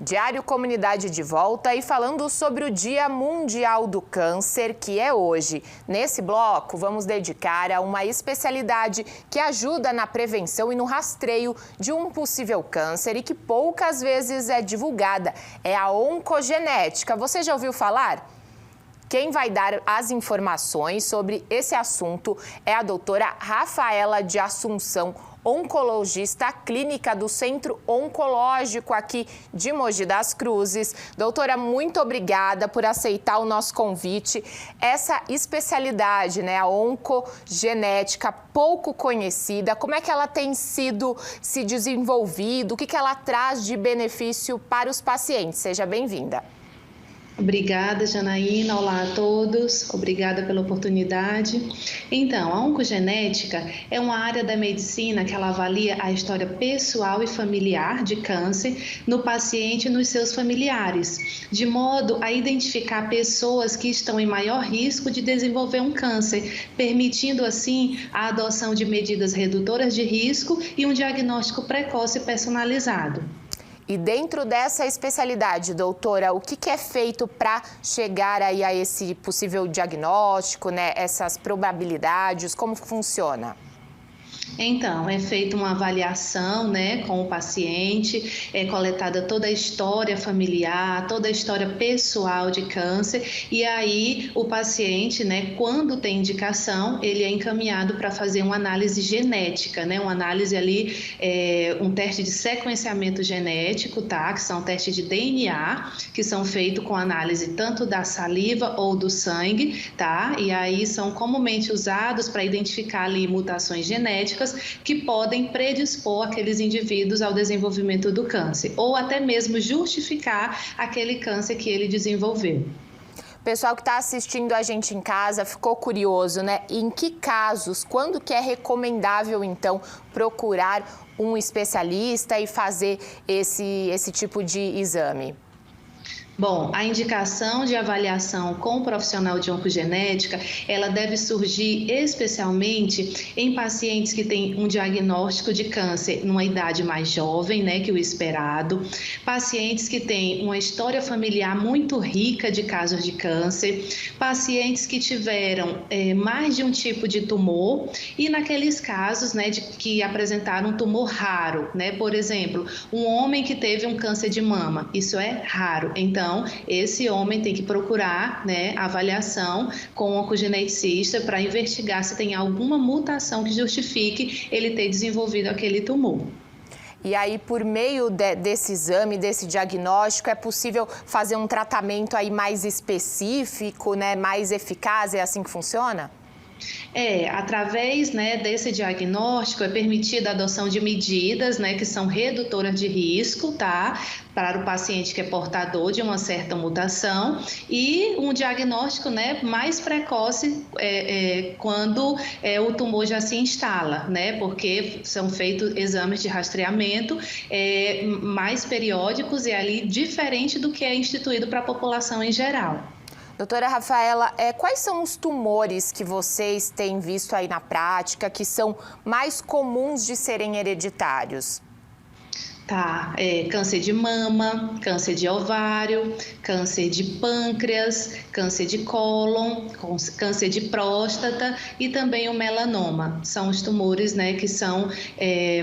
Diário Comunidade de volta e falando sobre o Dia Mundial do Câncer, que é hoje. Nesse bloco, vamos dedicar a uma especialidade que ajuda na prevenção e no rastreio de um possível câncer e que poucas vezes é divulgada. É a oncogenética. Você já ouviu falar? Quem vai dar as informações sobre esse assunto é a doutora Rafaela de Assunção, oncologista clínica do Centro Oncológico aqui de Mogi das Cruzes. Doutora, muito obrigada por aceitar o nosso convite. Essa especialidade, né, a oncogenética, pouco conhecida, como é que ela tem sido se desenvolvido, o que ela traz de benefício para os pacientes? Seja bem-vinda. Obrigada, Janaína. Olá a todos. Obrigada pela oportunidade. Então, a oncogenética é uma área da medicina que ela avalia a história pessoal e familiar de câncer no paciente e nos seus familiares, de modo a identificar pessoas que estão em maior risco de desenvolver um câncer, permitindo assim a adoção de medidas redutoras de risco e um diagnóstico precoce e personalizado. E dentro dessa especialidade, doutora, o que é feito para chegar aí a esse possível diagnóstico, né? Essas probabilidades, como funciona? Então, é feita uma avaliação, né, com o paciente, é coletada toda a história familiar, toda a história pessoal de câncer e aí o paciente, né, quando tem indicação, ele é encaminhado para fazer uma análise genética, né, uma análise ali, um teste de sequenciamento genético, tá, que são testes de DNA, que são feitos com análise tanto da saliva ou do sangue, tá, e aí são comumente usados para identificar ali mutações genéticas que podem predispor aqueles indivíduos ao desenvolvimento do câncer ou até mesmo justificar aquele câncer que ele desenvolveu. Pessoal que está assistindo a gente em casa ficou curioso, né? Em que casos, quando que é recomendável, então, procurar um especialista e fazer esse tipo de exame? Bom, a indicação de avaliação com o profissional de oncogenética, ela deve surgir especialmente em pacientes que têm um diagnóstico de câncer numa idade mais jovem, né, que o esperado, pacientes que têm uma história familiar muito rica de casos de câncer, pacientes que tiveram mais de um tipo de tumor e naqueles casos, né, que apresentaram um tumor raro, né, por exemplo, um homem que teve um câncer de mama, isso é raro, então esse homem tem que procurar, né, avaliação com o oncogeneticista para investigar se tem alguma mutação que justifique ele ter desenvolvido aquele tumor. E aí, por meio desse exame, desse diagnóstico, é possível fazer um tratamento aí mais específico, né, mais eficaz? É assim que funciona? Através, né, desse diagnóstico é permitida a adoção de medidas, né, que são redutoras de risco, tá, para o paciente que é portador de uma certa mutação e um diagnóstico, né, mais precoce quando o tumor já se instala, né, porque são feitos exames de rastreamento mais periódicos e ali diferente do que é instituído para a população em geral. Doutora Rafaela, quais são os tumores que vocês têm visto aí na prática que são mais comuns de serem hereditários? Tá, câncer de mama, câncer de ovário, câncer de pâncreas, câncer de cólon, câncer de próstata e também o melanoma. São os tumores, né, que são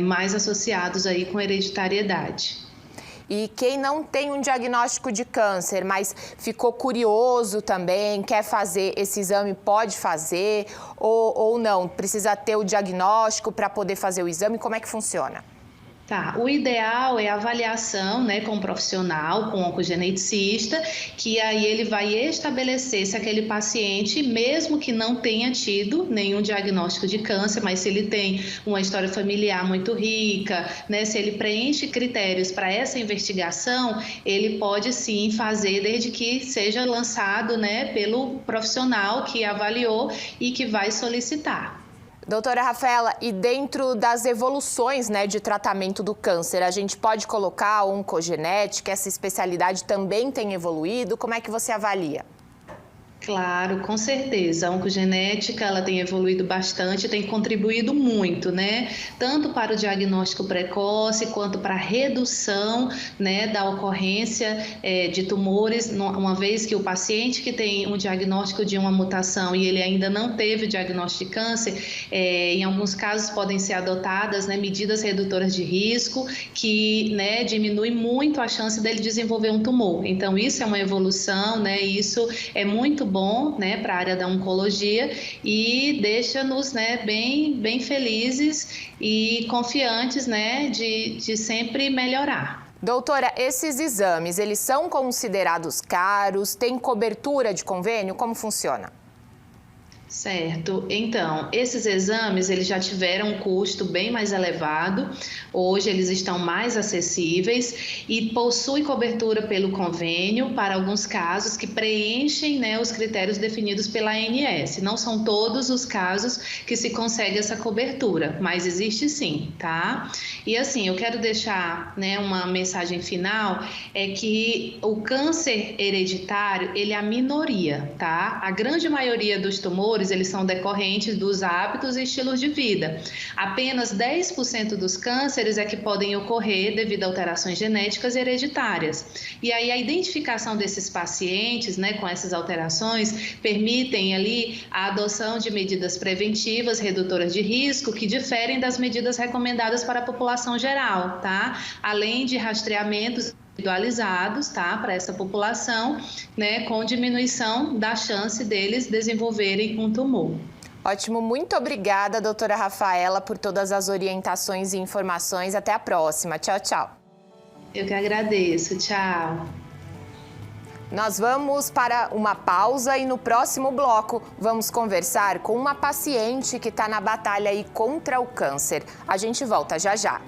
mais associados aí com hereditariedade. E quem não tem um diagnóstico de câncer, mas ficou curioso também, quer fazer esse exame, pode fazer ou não? Precisa ter o diagnóstico para poder fazer o exame? Como é que funciona? Tá, o ideal é a avaliação, né, com um profissional, com um oncogeneticista, que aí ele vai estabelecer se aquele paciente, mesmo que não tenha tido nenhum diagnóstico de câncer, mas se ele tem uma história familiar muito rica, né, se ele preenche critérios para essa investigação, ele pode sim fazer, desde que seja lançado, né, pelo profissional que avaliou e que vai solicitar. Doutora Rafaela, e dentro das evoluções, né, de tratamento do câncer, a gente pode colocar a oncogenética, essa especialidade também tem evoluído? Como é que você avalia? Claro, com certeza. A oncogenética ela tem evoluído bastante, tem contribuído muito, né? Tanto para o diagnóstico precoce quanto para a redução, né, da ocorrência de tumores, uma vez que o paciente que tem um diagnóstico de uma mutação e ele ainda não teve o diagnóstico de câncer, em alguns casos podem ser adotadas, né, medidas redutoras de risco que, né, diminui muito a chance dele desenvolver um tumor. Então, isso é uma evolução, né? Isso é muito bom, né, para a área da oncologia e deixa-nos, né, bem felizes e confiantes, né, de sempre melhorar. Doutora, esses exames, eles são considerados caros? Tem cobertura de convênio? Como funciona? Certo. Então, esses exames, eles já tiveram um custo bem mais elevado. Hoje, eles estão mais acessíveis e possuem cobertura pelo convênio para alguns casos que preenchem, né, os critérios definidos pela ANS. Não são todos os casos que se consegue essa cobertura, mas existe sim, tá? E assim, eu quero deixar, né, uma mensagem final, é que o câncer hereditário, ele é a minoria, tá? A grande maioria dos tumores, eles são decorrentes dos hábitos e estilos de vida. Apenas 10% dos cânceres é que podem ocorrer devido a alterações genéticas hereditárias. E aí a identificação desses pacientes, né, com essas alterações, permitem ali a adoção de medidas preventivas, redutoras de risco, que diferem das medidas recomendadas para a população geral, tá? Além de rastreamentos individualizados, tá, para essa população, né, com diminuição da chance deles desenvolverem um tumor. Ótimo, muito obrigada, doutora Rafaela, por todas as orientações e informações. Até a próxima. Tchau, tchau. Eu que agradeço. Tchau. Nós vamos para uma pausa e no próximo bloco vamos conversar com uma paciente que está na batalha aí contra o câncer. A gente volta já já.